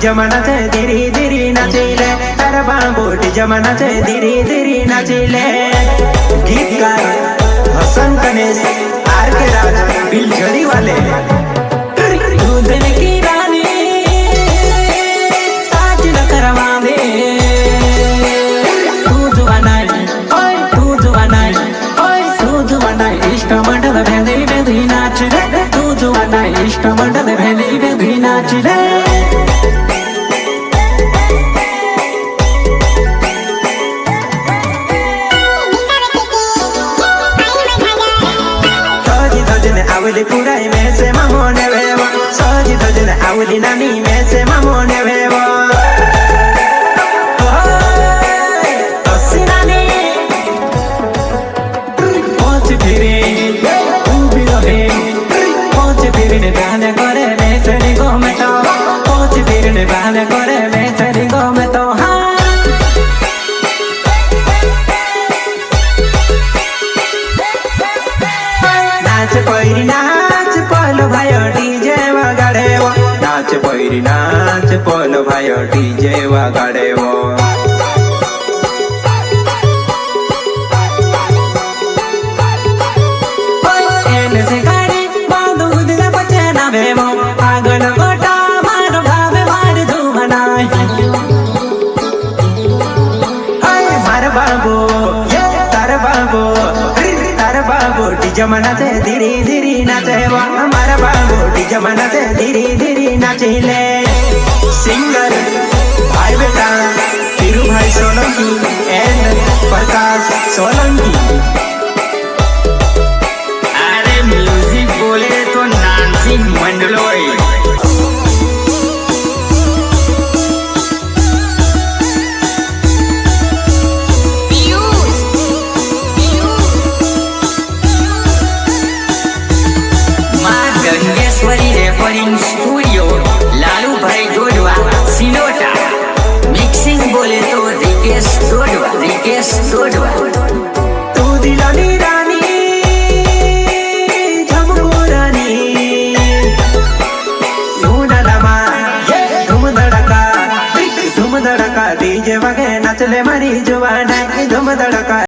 जमाना से धीरे धीरे नाचिले तारा बाबू जमाना से धीरे धीरे नाचिले। गीतकार हसन गणेश आर के राजा बिलझड़ी वाले। दूधन की रानी साज न करवा दे दूध बनाई दूध बनाई दूध बनाई इष्ट मंडल भेंदी भेंदी नाच रे दूध बनाई इष्ट मंडल भेंदी भेंदी नाच रे। आवली पुराई में से मामोने वेवा सजी सजने आवली नानी में से मामोने वेवा। नानी पहुंच फिरे तू भी रहे पहुंच फिरे ने बहने करे मैं सरी गो में तो पहुंच फिरे ने बहने करे मैं सरी गो में तो। नाच पैरी नाच पहलो भाई डीजे वगाड़े वो नाच पैरी नाच पहलो भाई डीजे वगाड़े वो। एने से गाड़ी बांधो दिला बचे ना बेमो आगन गोटा मारो भावे मार धुमनाई मार बाबू ये तार बाबू जमाना से धीरे धीरे नाचे हमारा बाबू जमाना से धीरे धीरे नाचिले। सिंगर भाई बेटा फिरू भाई सोलंकी एंड प्रकाश।